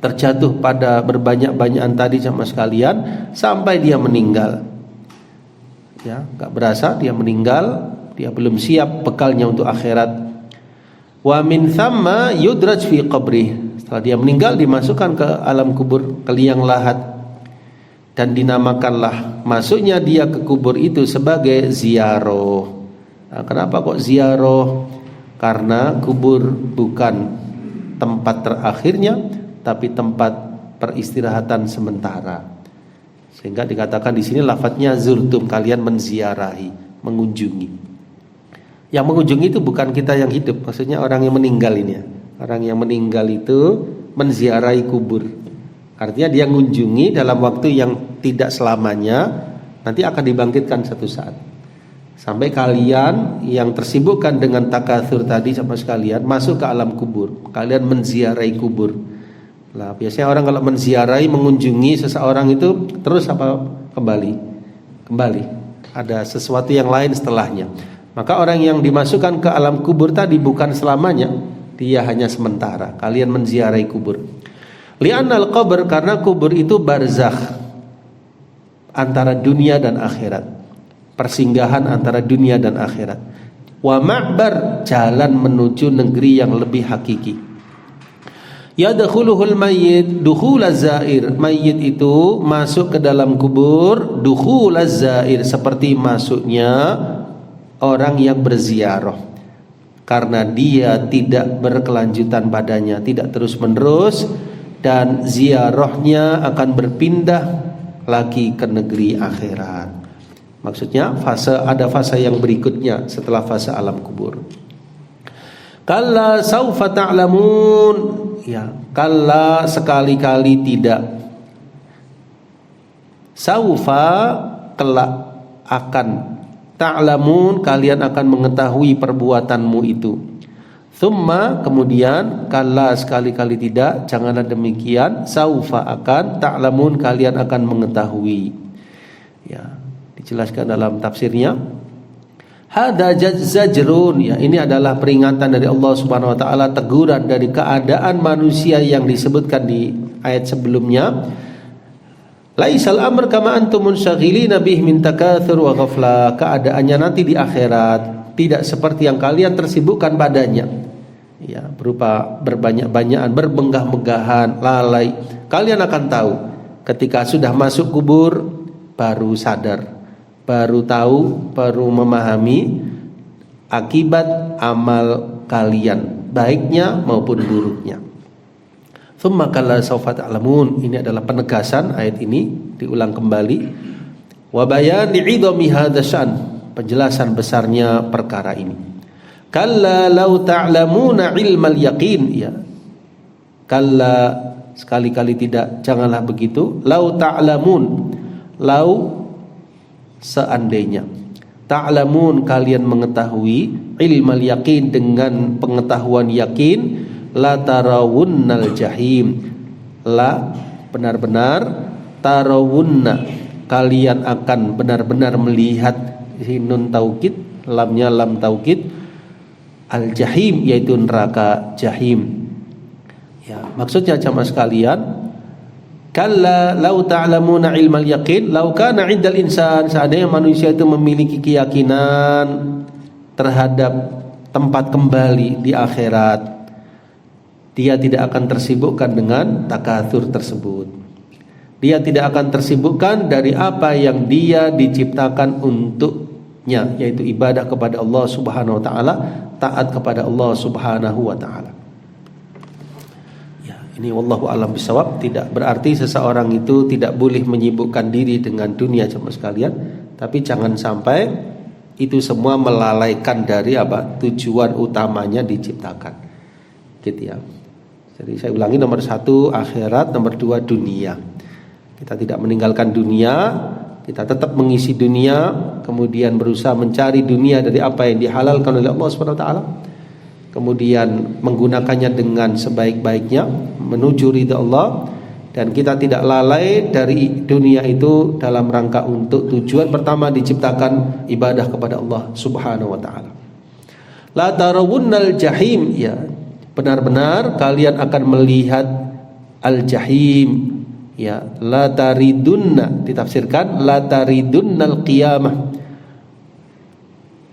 terjatuh pada berbanyak-banyakan tadi sama sekalian sampai dia meninggal. Ya, enggak berasa dia meninggal, dia belum siap bekalnya untuk akhirat. Wa min thamma yudraj fi qabrih, setelah dia meninggal dimasukkan ke alam kubur, ke liang lahat, dan dinamakanlah masuknya dia ke kubur itu sebagai ziarah. Nah, kenapa kok ziarah? Karena kubur bukan tempat terakhirnya, tapi tempat peristirahatan sementara. Sehingga dikatakan di sini lafadznya zurtum, kalian menziarahi, mengunjungi. Yang mengunjungi itu bukan kita yang hidup, maksudnya orang yang meninggal ini ya. Orang yang meninggal itu menziarahi kubur. Artinya dia mengunjungi dalam waktu yang tidak selamanya, nanti akan dibangkitkan satu saat. Sampai kalian yang tersibukkan dengan takatsur tadi sama sekalian masuk ke alam kubur, kalian menziarahi kubur. Nah, biasanya orang kalau menziarahi, mengunjungi seseorang itu terus apa kembali? Kembali. Ada sesuatu yang lain setelahnya. Maka orang yang dimasukkan ke alam kubur tadi bukan selamanya, dia hanya sementara. Kalian menziarahi kubur. Li'annal qabr, karena kubur itu barzakh, antara dunia dan akhirat. Persinggahan antara dunia dan akhirat. Wa ma'bar, jalan menuju negeri yang lebih hakiki. Yadkhuluhul mayyit dukhulaz zair. Mayyit itu masuk ke dalam kubur dukhulaz zair, seperti masuknya orang yang berziarah. Karena dia tidak berkelanjutan padanya, tidak terus-menerus, dan ziarahnya akan berpindah lagi ke negeri akhirat. Maksudnya ada fase yang berikutnya setelah fase alam kubur. Kalla saufa ta'lamun, ya, kalla sekali-kali tidak. Saufa kelak akan, ta'lamun kalian akan mengetahui perbuatanmu itu. Thumma kemudian, kalla sekali-kali tidak, janganlah demikian, saufa akan, ta'lamun kalian akan mengetahui. Ya, dijelaskan dalam tafsirnya. Hada zajrun, ya, ini adalah peringatan dari Allah Subhanahu wa taala, teguran dari keadaan manusia yang disebutkan di ayat sebelumnya. Laisal amr kama antum munsyagilina bih min takatsur wa ghafla. Keadaannya nanti di akhirat tidak seperti yang kalian tersibukkan padanya. Ya, berupa berbanyak-banyakan, berbenggah-menggahan, lalai. Kalian akan tahu ketika sudah masuk kubur, baru sadar, baru tahu, baru memahami akibat amal kalian, baiknya maupun buruknya. Tsumma kalla saufa ta'lamun. Ini adalah penegasan ayat ini, diulang kembali. Wa bayan li'idhami hadza sya'n, penjelasan besarnya perkara ini. Kalla law ta'lamuna ilmal yaqin, ya. Kalla sekali-kali tidak, janganlah begitu. Law ta'lamun, law seandainya, ta'lamun kalian mengetahui, ilmal yaqin dengan pengetahuan yakin, la tarawunnal jahim, la benar-benar, tarawunna kalian akan benar-benar melihat, nun taukid, lamnya lam taukid, al jahim yaitu neraka jahim. Ya, maksudnya jamaah sekalian, kalla lau ta'lamuna ilmal yaqin, lau kana 'indal insan, seandainya manusia itu memiliki keyakinan terhadap tempat kembali di akhirat, dia tidak akan tersibukkan dengan takatsur tersebut. Dia tidak akan tersibukkan dari apa yang dia diciptakan untuknya, yaitu ibadah kepada Allah Subhanahu wa taala, taat kepada Allah Subhanahu wa taala. Ini wallahu alam bisawab, tidak berarti seseorang itu tidak boleh menyibukkan diri dengan dunia jemaah sekalian, tapi jangan sampai itu semua melalaikan dari apa tujuan utamanya diciptakan. Gitu ya. Jadi saya ulangi, nomor 1 akhirat, nomor 2 dunia. Kita tidak meninggalkan dunia, kita tetap mengisi dunia, kemudian berusaha mencari dunia dari apa yang dihalalkan oleh Allah Subhanahu wa taala. Kemudian menggunakannya dengan sebaik-baiknya menuju ridha Allah, dan kita tidak lalai dari dunia itu dalam rangka untuk tujuan pertama diciptakan ibadah kepada Allah Subhanahu wa taala. La tarawunnal jahim, ya, benar-benar kalian akan melihat al-jahim, ya, la taridunna ditafsirkan la taridunnal qiyamah.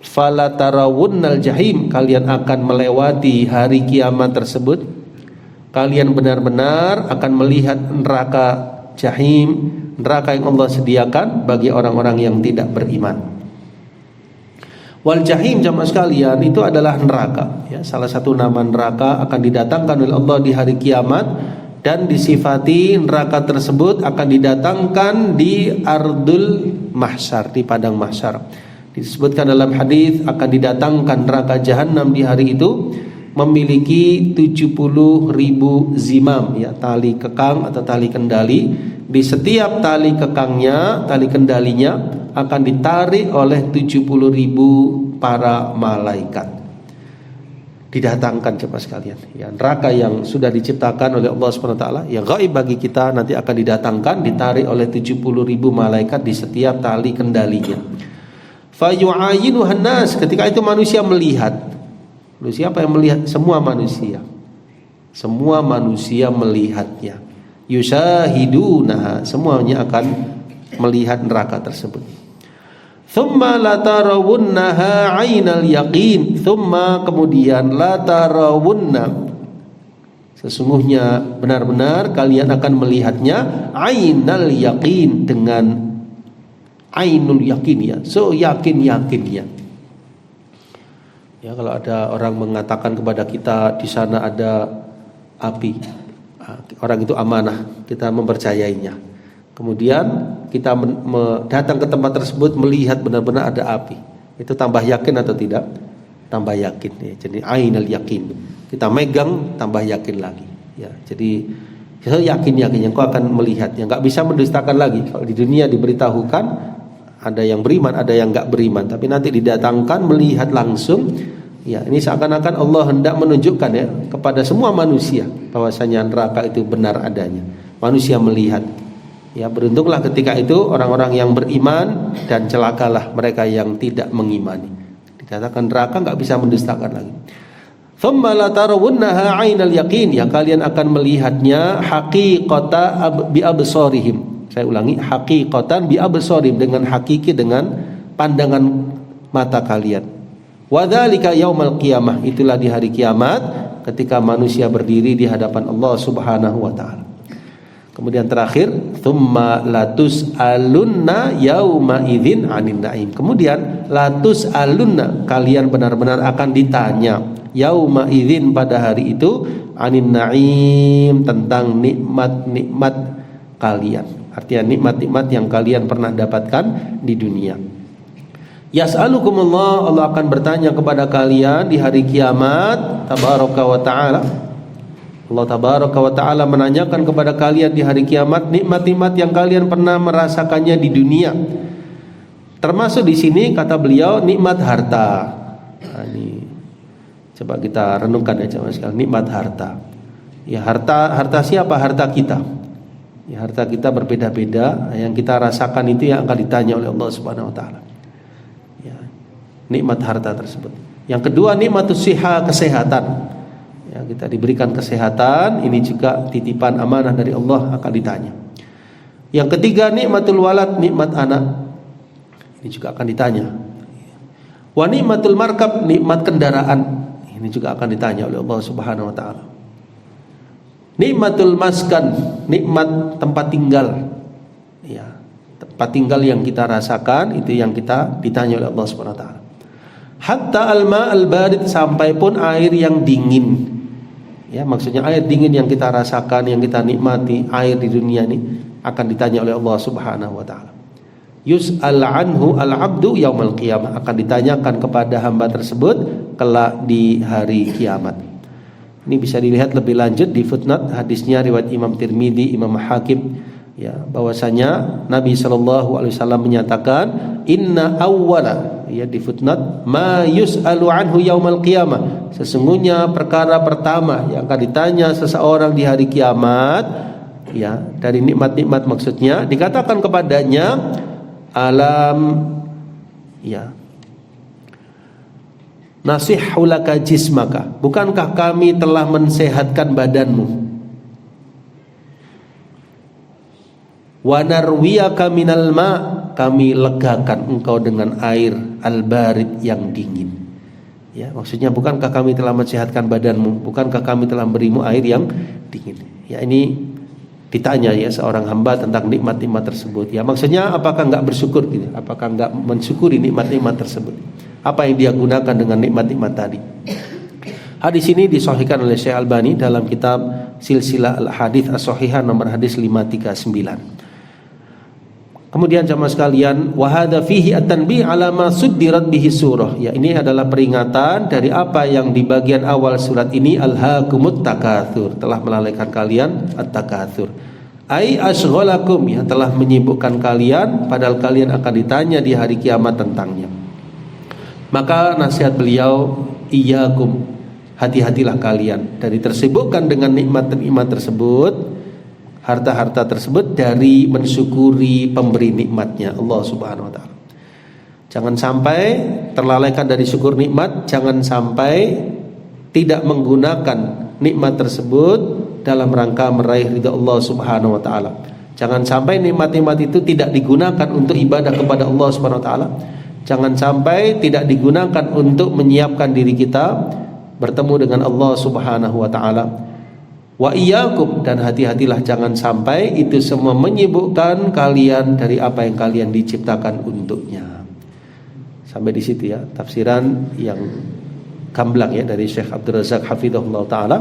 Fala tarawunnal jahim, kalian akan melewati hari kiamat tersebut. Kalian benar-benar akan melihat neraka jahim, neraka yang Allah sediakan bagi orang-orang yang tidak beriman. Wal jahim jamaah sekalian itu adalah neraka, ya, salah satu nama neraka akan didatangkan oleh Allah di hari kiamat, dan disifati neraka tersebut akan didatangkan di ardul mahsyar, di padang mahsyar. Disebutkan dalam hadis akan didatangkan neraka jahanam di hari itu memiliki 70.000 zimam, ya, tali kekang atau tali kendali. Di setiap tali kekangnya, tali kendalinya akan ditarik oleh 70.000 para malaikat. Didatangkan coba sekalian, ya, neraka yang sudah diciptakan oleh Allah Subhanahu wa taala, yang gaib bagi kita, nanti akan didatangkan, ditarik oleh 70.000 malaikat di setiap tali kendalinya. Fayu'ayinuhan nas, ketika itu manusia melihat. Siapa yang melihat? Semua manusia. Semua manusia melihatnya. Yushahidunaha, semuanya akan melihat neraka tersebut. Thumma la tarawunnaha 'ainal yaqin, thumma kemudian la tarawunna, Sesungguhnya benar-benar kalian akan melihatnya ainal yaqin, dengan ainul yakin ya, so yakin-yakinnya. Ya, kalau ada orang mengatakan kepada kita di sana ada api, orang itu amanah, kita mempercayainya. Kemudian kita datang ke tempat tersebut melihat benar-benar ada api. Itu tambah yakin atau tidak? Tambah yakin ya. Jadi ainal yakin. Kita megang tambah yakin lagi. Ya, jadi yakin-yakinnya kau akan melihatnya. Enggak bisa mendustakan lagi. Kalau di dunia diberitahukan ada yang beriman, ada yang enggak beriman, tapi nanti didatangkan melihat langsung. Ya, ini seakan-akan Allah hendak menunjukkan ya kepada semua manusia bahwasanya neraka itu benar adanya. Manusia melihat. Ya, beruntunglah ketika itu orang-orang yang beriman, dan celakalah mereka yang tidak mengimani. Dikatakan neraka enggak bisa mendustakan lagi. Thumma la tarawunnaha 'ainal yaqin, ya kalian akan melihatnya haqiqata bi absarihim. Saya ulangi, haqiqatan bi absarihim, dengan hakiki, dengan pandangan mata kalian. Wa dzalika yaumul qiyamah, itulah di hari kiamat ketika manusia berdiri di hadapan Allah Subhanahu wa taala. Kemudian terakhir, tsumma latus alunna yauma idzin 'anin na'im. Kemudian latus alunna, kalian benar-benar akan ditanya yauma idzin, pada hari itu, 'anin na'im, tentang nikmat-nikmat kalian. Artinya nikmat-nikmat yang kalian pernah dapatkan di dunia. Yas'alukumullah, Allah akan bertanya kepada kalian di hari kiamat, tabaraka wa ta'ala. Allah tabaraka wa ta'ala menanyakan kepada kalian di hari kiamat nikmat-nikmat yang kalian pernah merasakannya di dunia. Termasuk di sini kata beliau nikmat harta. Nah, ini coba kita renungkan ya jemaah sekalian, nikmat harta. Ya, harta siapa? Harta kita. Ya, harta kita berbeda-beda, yang kita rasakan itu yang akan ditanya oleh Allah Subhanahu wa taala. Ya, nikmat harta tersebut. Yang kedua, nikmatus siha, kesehatan. Ya, kita diberikan kesehatan, ini juga titipan amanah dari Allah, akan ditanya. Yang ketiga, nikmatul walad, nikmat anak. Ini juga akan ditanya. Wa nikmatul markab, nikmat kendaraan. Ini juga akan ditanya oleh Allah Subhanahu wa taala. Nikmatul maskan, nikmat tempat tinggal. Ya, tempat tinggal yang kita rasakan itu yang kita ditanya oleh Allah Subhanahu wa taala. Hatta alma al-barid, sampai pun air yang dingin. Ya, maksudnya air dingin yang kita rasakan, yang kita nikmati, air di dunia ini akan ditanya oleh Allah Subhanahu wa taala. Yus'al anhu al-'abdu yaumal qiyamah, akan ditanyakan kepada hamba tersebut kelak di hari kiamat. Ini bisa dilihat lebih lanjut di footnote hadisnya riwayat Imam Tirmidzi, Imam Hakim, ya, bahwasanya Nabi sallallahu alaihi wasallam menyatakan inna awwala, ya, di footnote, ma yus'alu anhu yaumal qiyamah, sesungguhnya perkara pertama yang akan ditanya seseorang di hari kiamat, ya, dari nikmat-nikmat maksudnya, dikatakan kepadanya alam, ya, nasihulaka jismaka, bukankah kami telah mensehatkan badanmu, wa narwiyaka minal ma, kami legakan engkau dengan air al-barid yang dingin. Ya, maksudnya bukankah kami telah mensehatkan badanmu, bukankah kami telah berimu air yang dingin. Ya, ini ditanya ya seorang hamba tentang nikmat-nikmat tersebut. Ya, maksudnya apakah enggak bersyukur gitu? Apakah enggak mensyukuri nikmat-nikmat tersebut? Apa yang dia gunakan dengan nikmat-nikmat tadi? Hadis ini disahihkan oleh Syekh Albani dalam kitab Silsilah Al-Hadits As-Shahihah nomor hadis 539. Kemudian jamaah sekalian, wa hadza fihi at-tanbih ala ma suddirat bihi surah. Ya, ini adalah peringatan dari apa yang di bagian awal surat ini, alhaakumut takatsur, telah melalaikan kalian at-takatsur. Ai asghalakum, ya, telah menyibukkan kalian padahal kalian akan ditanya di hari kiamat tentangnya. Maka nasihat beliau, iyyakum, hati-hatilah kalian dari tersibukkan dengan nikmat-nikmat tersebut, harta-harta tersebut, dari mensyukuri pemberi nikmatnya Allah Subhanahu wa taala. Jangan sampai terlalaikan dari syukur nikmat, jangan sampai tidak menggunakan nikmat tersebut dalam rangka meraih ridha Allah Subhanahu wa taala. Jangan sampai nikmat-nikmat itu tidak digunakan untuk ibadah kepada Allah Subhanahu wa taala. Jangan sampai tidak digunakan untuk menyiapkan diri kita bertemu dengan Allah Subhanahu wa taala. Wa iyyakum, dan hati-hatilah jangan sampai itu semua menyibukkan kalian dari apa yang kalian diciptakan untuknya. Sampai di situ ya tafsiran yang gamblang ya dari Syekh Abdul Razak hafizahullah taala.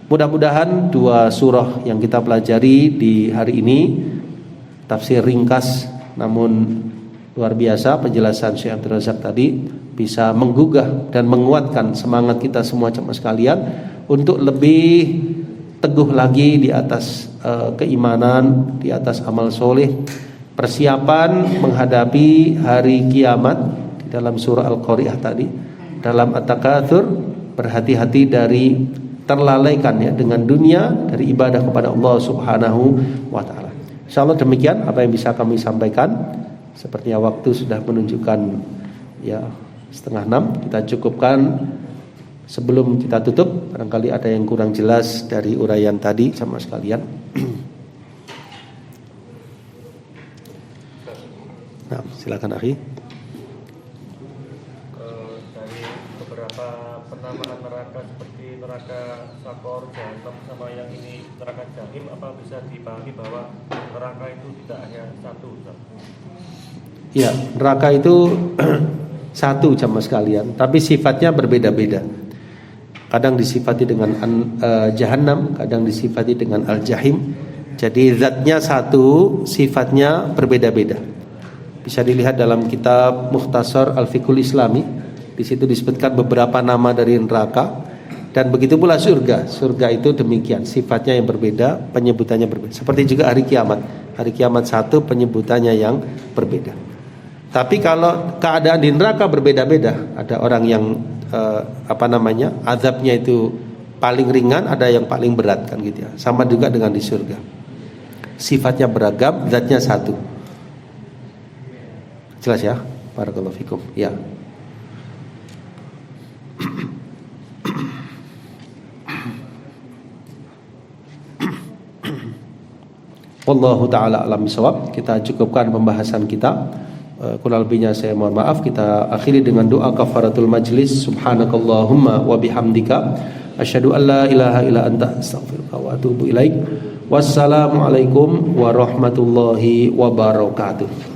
Mudah-mudahan dua surah yang kita pelajari di hari ini, tafsir ringkas namun luar biasa penjelasan Syekh Abdul Razak tadi, bisa menggugah dan menguatkan semangat kita semua jemaah sekalian untuk lebih teguh lagi di atas keimanan, di atas amal soleh, persiapan menghadapi hari kiamat. Di dalam surah Al-Qari'ah tadi, dalam At-Takatsur, berhati-hati dari terlalaikan ya dengan dunia, dari ibadah kepada Allah Subhanahu wa taala. Insyaallah demikian apa yang bisa kami sampaikan. Sepertinya waktu sudah menunjukkan ya 5:30, kita cukupkan. Sebelum kita tutup, barangkali ada yang kurang jelas dari uraian tadi sama sekalian. Nah, silakan akhi. Dari beberapa penamaan neraka seperti neraka Sakor, Jahannam, sama yang ini neraka Jahim, apa bisa dipahami bahwa neraka itu tidak hanya satu? Ya, neraka itu satu jamaah sekalian, tapi sifatnya berbeda-beda. Kadang disifati dengan Jahannam, kadang disifati dengan Al-Jahim. Jadi zatnya satu, sifatnya berbeda-beda. Bisa dilihat dalam kitab Mukhtasar Al-Fiqhul Islami. Di situ disebutkan beberapa nama dari neraka, dan begitu pula surga. Surga itu demikian, sifatnya yang berbeda, penyebutannya berbeda. Seperti juga hari kiamat. Hari kiamat satu, penyebutannya yang berbeda. Tapi kalau keadaan di neraka berbeda-beda, ada orang yang azabnya itu paling ringan, ada yang paling berat kan gitu ya. Sama juga dengan di surga. Sifatnya beragam, zatnya satu. Jelas ya? Barakallahu fikum. Ya. Wallahu taala alam bisawab. Kita cukupkan pembahasan kita. Kurang lebihnya saya mohon maaf. Kita akhiri dengan doa kafaratul majlis. Subhanakallahumma wa bihamdika asyhadu an la ilaha illa anta astaghfiruka wa atubu ilaik. Wassalamualaikum warahmatullahi wabarakatuh.